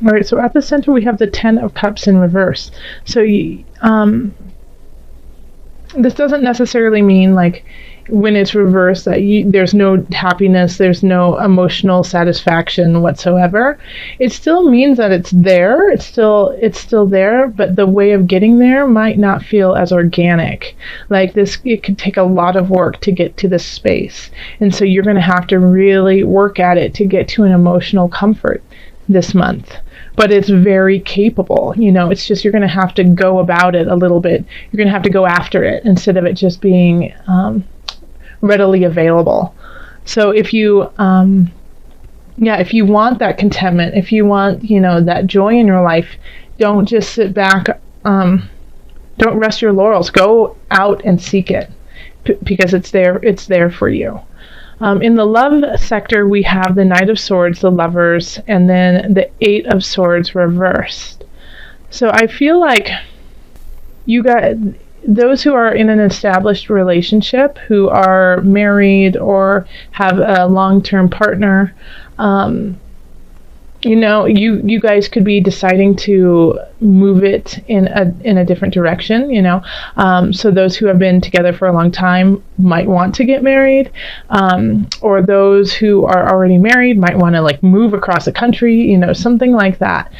All right, so at the center we have the Ten of Cups in reverse. So this doesn't necessarily mean like when it's reversed that there's no happiness, there's no emotional satisfaction whatsoever. It still means that it's there. It's still there, but the way of getting there might not feel as organic. Like this, it could take a lot of work to get to this space, and so you're going to have to really work at it to get to an emotional comfort this month. But it's very capable. It's just you're going to have to go about it a little bit. You're going to have to go after it instead of it just being readily available. So if you if you want that contentment, if you want that joy in your life, don't just sit back, don't rest your laurels. Go out and seek it, because it's there for you. In the love sector, we have the Knight of Swords, the Lovers, and then the Eight of Swords reversed. So I feel like you got those who are in an established relationship, who are married or have a long-term partner, you guys could be deciding to move it in a different direction. So those who have been together for a long time might want to get married, or those who are already married might want to like move across the country, something like that.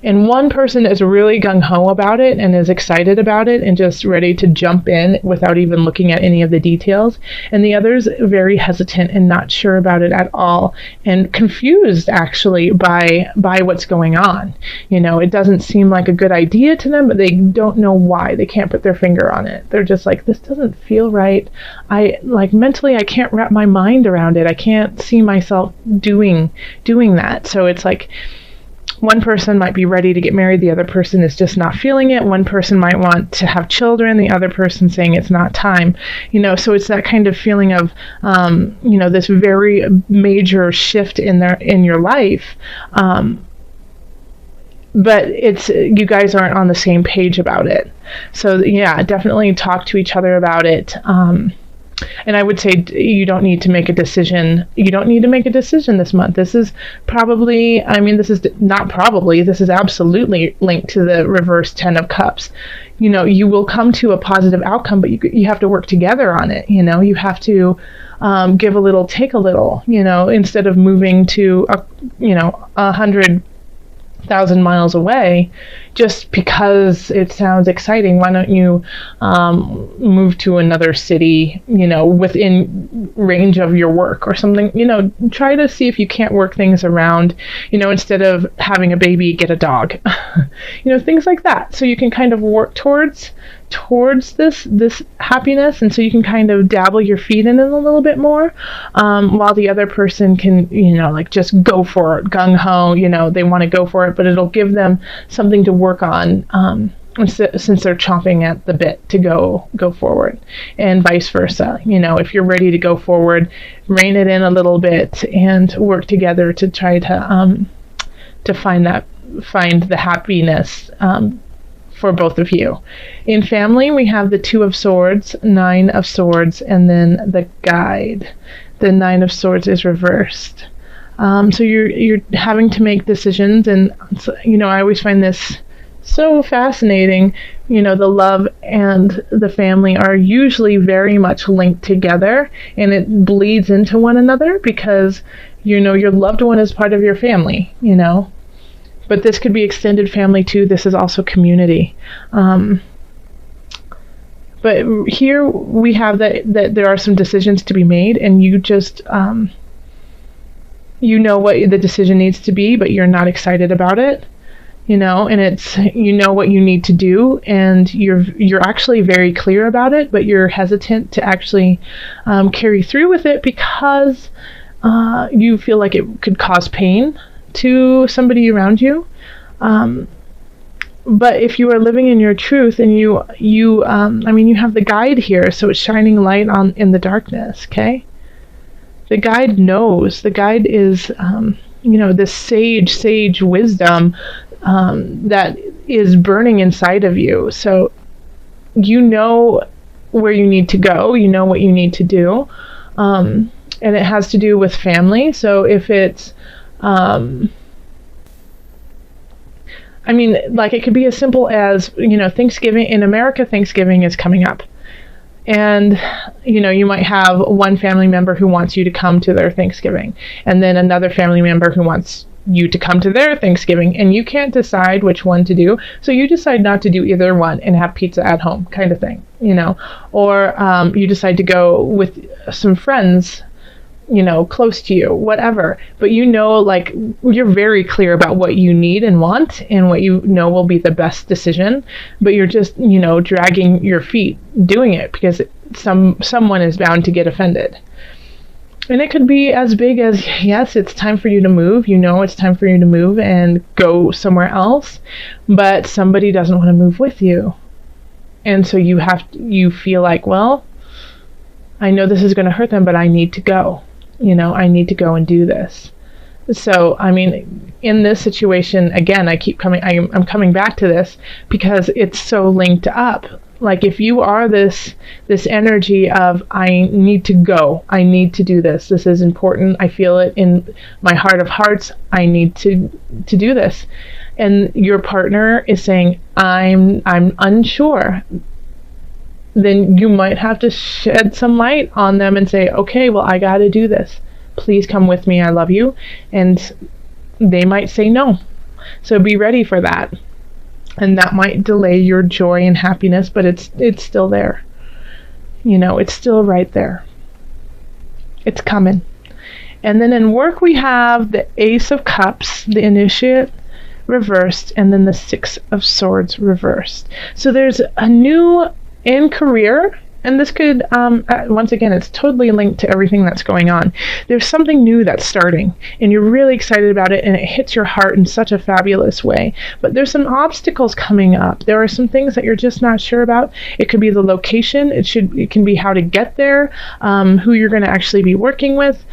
And one person is really gung-ho about it and is excited about it and just ready to jump in without even looking at any of the details. And the other's very hesitant and not sure about it at all, and confused actually by what's going on. It doesn't seem like a good idea to them, but they don't know why. They can't put their finger on it. They're just like, this doesn't feel right. Mentally, I can't wrap my mind around it. I can't see myself doing that. So it's like, one person might be ready to get married, the other person is just not feeling it. One person might want to have children, the other person saying it's not time. So it's that kind of feeling of, this very major shift in your life. But it's, you guys aren't on the same page about it. So yeah, definitely talk to each other about it. And I would say you don't need to make a decision. You don't need to make a decision this month. This is probably, this is not probably, this is absolutely linked to the reverse Ten of Cups. You will come to a positive outcome, but you have to work together on it. You have to give a little, take a little, instead of moving to 100,000 miles away just because it sounds exciting. Why don't you move to another city, within range of your work or something? Try to see if you can't work things around, instead of having a baby, get a dog, things like that. So you can kind of work towards this happiness, and so you can kind of dabble your feet in it a little bit more, while the other person can just go for it, gung-ho. They want to go for it, but it'll give them something to work on, since they're chomping at the bit to go forward, and vice versa. If you're ready to go forward, rein it in a little bit and work together to try to find the happiness for both of you. In family, we have the Two of Swords, Nine of Swords, and then the Guide. The Nine of Swords is reversed. So you're having to make decisions, and I always find this so fascinating. The love and the family are usually very much linked together, and it bleeds into one another because your loved one is part of your family. But this could be extended family too. This is also community. But here we have that there are some decisions to be made, and you just what the decision needs to be, but you're not excited about it. And it's what you need to do, and you're actually very clear about it, but you're hesitant to actually carry through with it because you feel like it could cause pain to somebody around you. But if you are living in your truth, and you have the Guide here, so it's shining light in the darkness. Okay, the Guide knows. The Guide is this sage wisdom that is burning inside of you. So where you need to go, what you need to do, and it has to do with family. So if it's I mean, like it could be as simple as, Thanksgiving in America, Thanksgiving is coming up. And, you might have one family member who wants you to come to their Thanksgiving, and then another family member who wants you to come to their Thanksgiving, and you can't decide which one to do. So you decide not to do either one and have pizza at home, kind of thing, or you decide to go with some friends, close to you, whatever. But like you're very clear about what you need and want and what will be the best decision, but you're just, dragging your feet doing it because someone is bound to get offended. And it could be as big as, yes, it's time for you to move. It's time for you to move and go somewhere else, but somebody doesn't want to move with you. And so you feel like, well, I know this is going to hurt them, but I need to go. I need to go and do this. So, I mean, in this situation, again, I'm coming back to this because it's so linked up. Like if you are this energy of, I need to go, I need to do this, this is important, I feel it in my heart of hearts, I need to do this. And your partner is saying, I'm unsure, then you might have to shed some light on them and say, okay, well, I got to do this. Please come with me. I love you. And they might say no. So be ready for that. And that might delay your joy and happiness, but it's still there. It's still right there. It's coming. And then in work, we have the Ace of Cups, the Initiate reversed, and then the Six of Swords reversed. So there's a new in career, and this could, once again, it's totally linked to everything that's going on. There's something new that's starting, and you're really excited about it, and it hits your heart in such a fabulous way. But there's some obstacles coming up. There are some things that you're just not sure about. It could be the location. It can be how to get there, who you're going to actually be working with.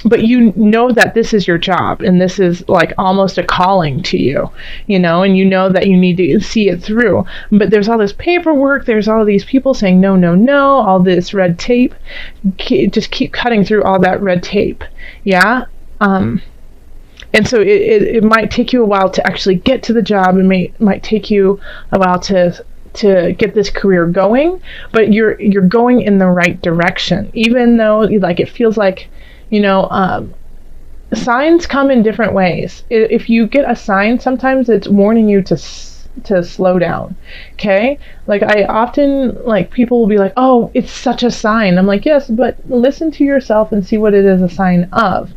But that this is your job and this is like almost a calling to you, and that you need to see it through. But there's all this paperwork, there's all these people saying no, no, no, all this red tape. Just keep cutting through all that red tape. Yeah. And so it might take you a while to actually get to the job. It might take you a while to get this career going, but you're going in the right direction, even though like it feels like, signs come in different ways. If you get a sign, sometimes it's warning you to slow down. Okay? Like I often, like people will be like, oh, it's such a sign. I'm like, yes, but listen to yourself and see what it is a sign of,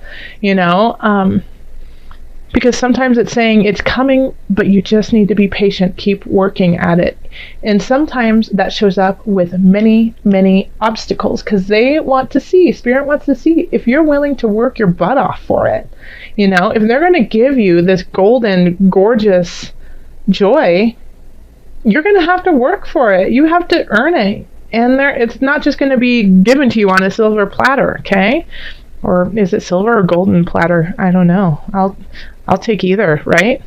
because sometimes it's saying it's coming, but you just need to be patient, keep working at it. And sometimes that shows up with many, many obstacles because they want to see, Spirit wants to see if you're willing to work your butt off for it. If they're going to give you this golden, gorgeous joy, you're going to have to work for it. You have to earn it. And it's not just going to be given to you on a silver platter, okay? Or is it silver or golden platter? I don't know. I'll take either, right?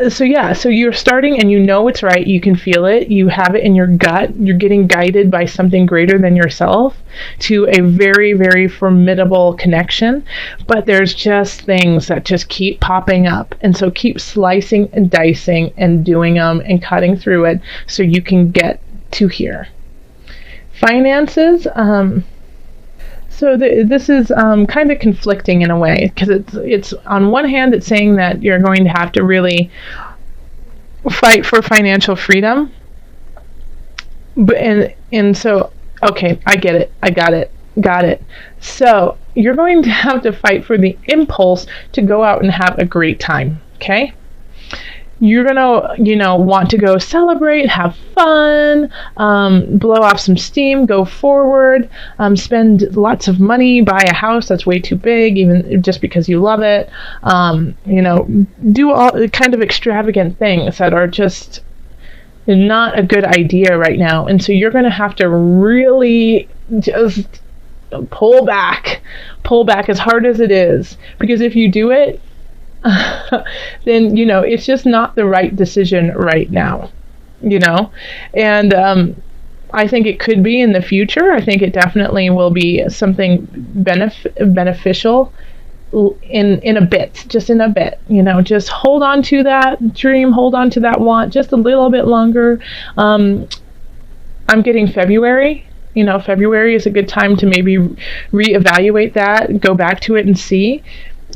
So yeah, so you're starting and it's right. You can feel it. You have it in your gut. You're getting guided by something greater than yourself to a very, very formidable connection. But there's just things that just keep popping up. And so keep slicing and dicing and doing them and cutting through it so you can get to here. Finances, so this is kind of conflicting in a way because it's on one hand it's saying that you're going to have to really fight for financial freedom, but and so okay, I get it, I got it. So you're going to have to fight for the impulse to go out and have a great time. Okay. You're gonna, want to go celebrate, have fun, blow off some steam, go forward, spend lots of money, buy a house that's way too big, even just because you love it. Do all kind of extravagant things that are just not a good idea right now. And so you're gonna have to really just pull back as hard as it is, because if you do it, then it's just not the right decision right now, and I think it could be in the future. I think it definitely will be something beneficial in a bit, just in a bit, just hold on to that dream, hold on to that want just a little bit longer. I'm getting February. February is a good time to maybe reevaluate that, go back to it and see.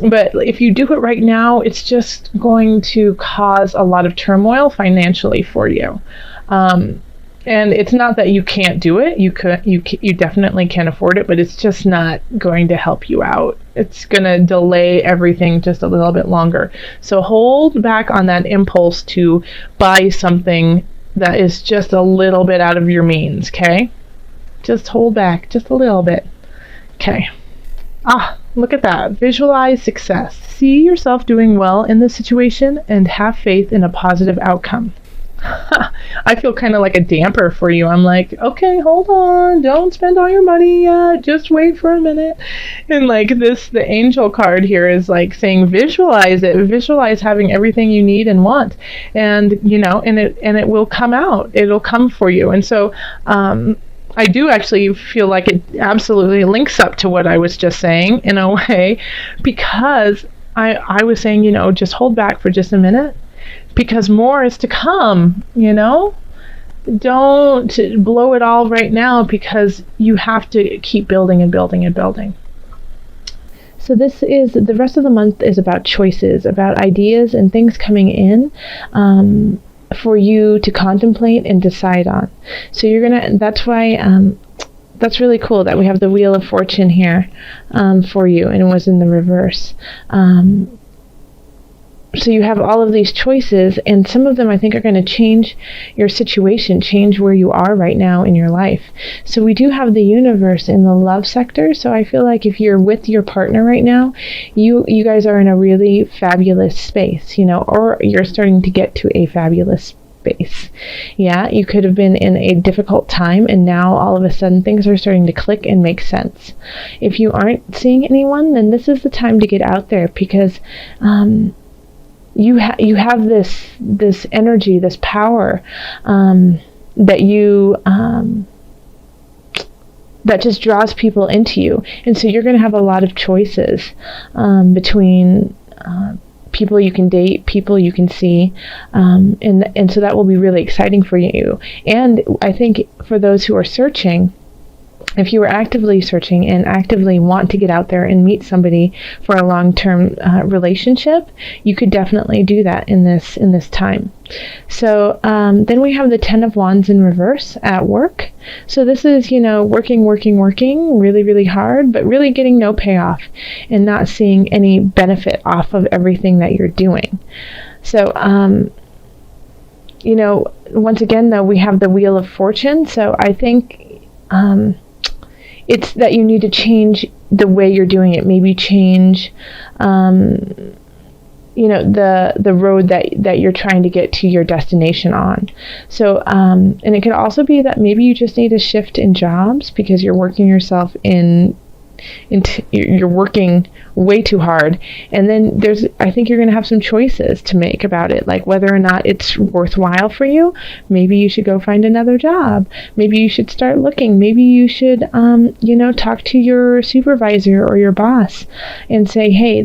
But if you do it right now, it's just going to cause a lot of turmoil financially for you. And it's not that you can't do it. You definitely can afford it, but it's just not going to help you out. It's going to delay everything just a little bit longer. So hold back on that impulse to buy something that is just a little bit out of your means, okay? Just hold back just a little bit. Okay. Look at that. Visualize success. See yourself doing well in this situation and have faith in a positive outcome. I feel kind of like a damper for you. I'm like, okay, hold on. Don't spend all your money yet. Just wait for a minute. And like the angel card here is like saying, visualize it. Visualize having everything you need and want. And, and it will come out. It'll come for you. And so, I do actually feel like it absolutely links up to what I was just saying in a way, because I was saying, just hold back for just a minute, because more is to come, Don't blow it all right now, because you have to keep building and building and building. So the rest of the month is about choices, about ideas and things coming in, for you to contemplate and decide on. So that's why, that's really cool that we have the Wheel of Fortune here, for you, and it was in the reverse. So you have all of these choices, and some of them I think are going to change your situation, change where you are right now in your life. So we do have the universe in the love sector. So I feel like if you're with your partner right now, you guys are in a really fabulous space, or you're starting to get to a fabulous space. Yeah, you could have been in a difficult time, and now all of a sudden things are starting to click and make sense. If you aren't seeing anyone, then this is the time to get out there, because you have this energy, this power, that that just draws people into you. And so you're going to have a lot of choices, between people you can date, people you can see, and so that will be really exciting for you. And I think for those who are searching, if you are actively searching and actively want to get out there and meet somebody for a long-term relationship, you could definitely do that in this time. So then we have the Ten of Wands in reverse at work. So this is, working really, really hard, but really getting no payoff and not seeing any benefit off of everything that you're doing. So, once again, though, we have the Wheel of Fortune. So I think it's that you need to change the way you're doing it. Maybe change, the road that you're trying to get to your destination on. So, and it could also be that maybe you just need a shift in jobs, because you're working yourself you're working way too hard, and then I think you're going to have some choices to make about it, like whether or not it's worthwhile for you. Maybe you should go find another job. Maybe you should start looking. Maybe you should talk to your supervisor or your boss and say, hey,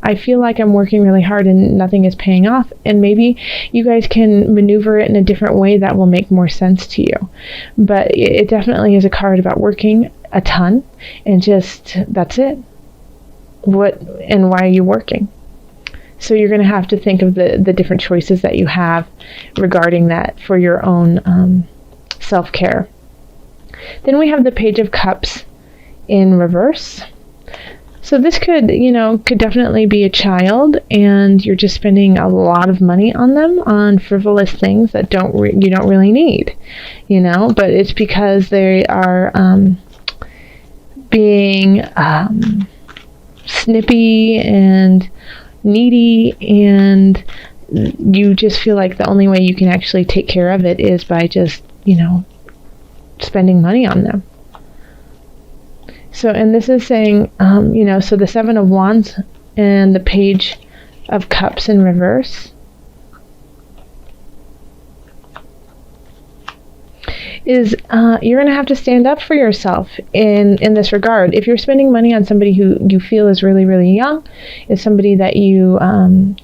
I feel like I'm working really hard and nothing is paying off, and maybe you guys can maneuver it in a different way that will make more sense to you. But it definitely is a card about working a ton, and just that's it. What and why are you working? So you're going to have to think of the different choices that you have regarding that for your own self-care. Then we have the Page of Cups in reverse. So this could definitely be a child, and you're just spending a lot of money on them, on frivolous things that you don't really need, but it's because they are being snippy and needy, and you just feel like the only way you can actually take care of it is by just, spending money on them. So, and this is saying, so the Seven of Wands and the Page of Cups in reverse. is you're going to have to stand up for yourself in this regard. If you're spending money on somebody who you feel is really, really young, is somebody that you,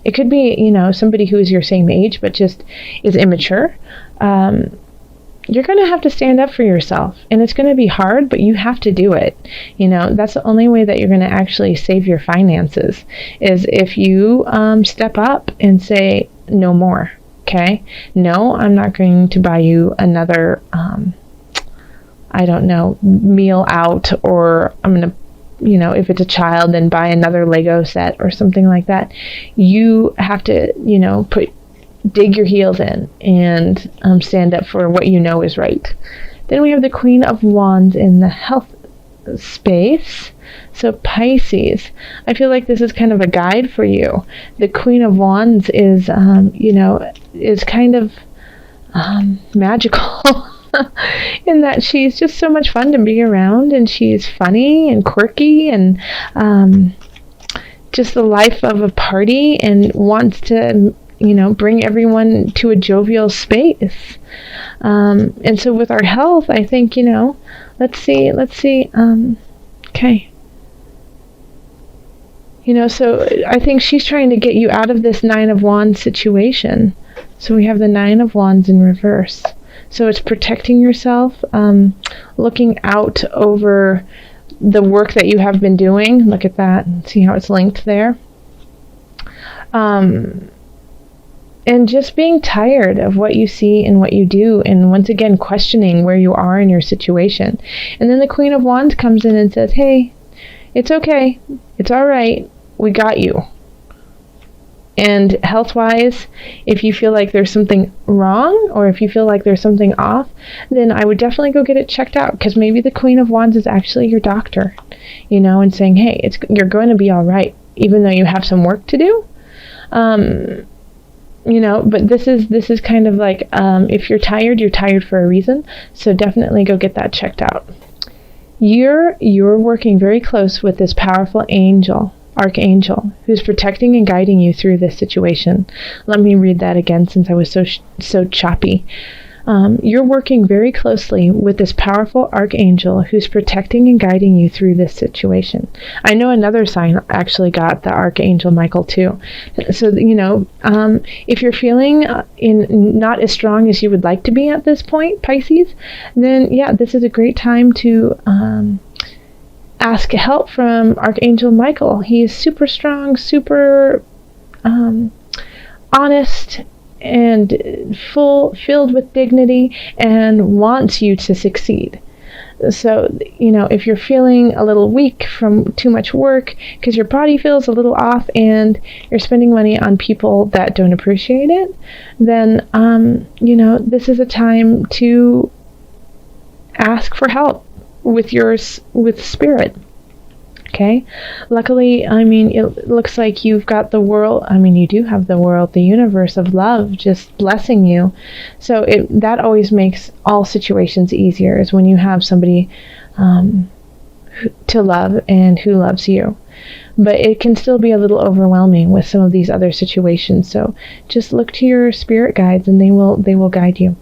it could be, somebody who is your same age, but just is immature, you're going to have to stand up for yourself. And it's going to be hard, but you have to do it. That's the only way that you're going to actually save your finances, is if you step up and say, no more. Okay? No, I'm not going to buy you another, meal out, or I'm going to, if it's a child, then buy another Lego set or something like that. You have to, dig your heels in and stand up for what you know is right. Then we have the Queen of Wands in the health space. So Pisces, I feel like this is kind of a guide for you. The Queen of Wands is, is kind of magical in that she's just so much fun to be around, and she's funny and quirky and just the life of a party, and wants to bring everyone to a jovial space. And so with our health, I think, let's see, okay. So I think she's trying to get you out of this Nine of Wands situation. So we have the Nine of Wands in reverse. So it's protecting yourself, looking out over the work that you have been doing. Look at that. See how it's linked there? And just being tired of what you see and what you do, and once again questioning where you are in your situation. And then the Queen of Wands comes in and says, hey, it's okay, it's all right, we got you. And health-wise, if you feel like there's something wrong, or if you feel like there's something off, then I would definitely go get it checked out, because maybe the Queen of Wands is actually your doctor, and saying, hey, you're going to be all right, even though you have some work to do. But this is kind of like, if you're tired for a reason. So definitely go get that checked out. You're working very close with this powerful archangel, who's protecting and guiding you through this situation. Let me read that again, since I was so choppy. You're working very closely with this powerful archangel who's protecting and guiding you through this situation. I know another sign actually got the Archangel Michael too. So, if you're feeling not as strong as you would like to be at this point, Pisces, then yeah, this is a great time to ask help from Archangel Michael. He is super strong, super honest, and filled with dignity, and wants you to succeed. So, if you're feeling a little weak from too much work, because your body feels a little off and you're spending money on people that don't appreciate it, then, this is a time to ask for help with spirit. Okay. Luckily, it looks like you've got the world. You do have the world, the universe of love just blessing you. So that always makes all situations easier, is when you have somebody to love and who loves you. But it can still be a little overwhelming with some of these other situations. So just look to your spirit guides, and they will guide you.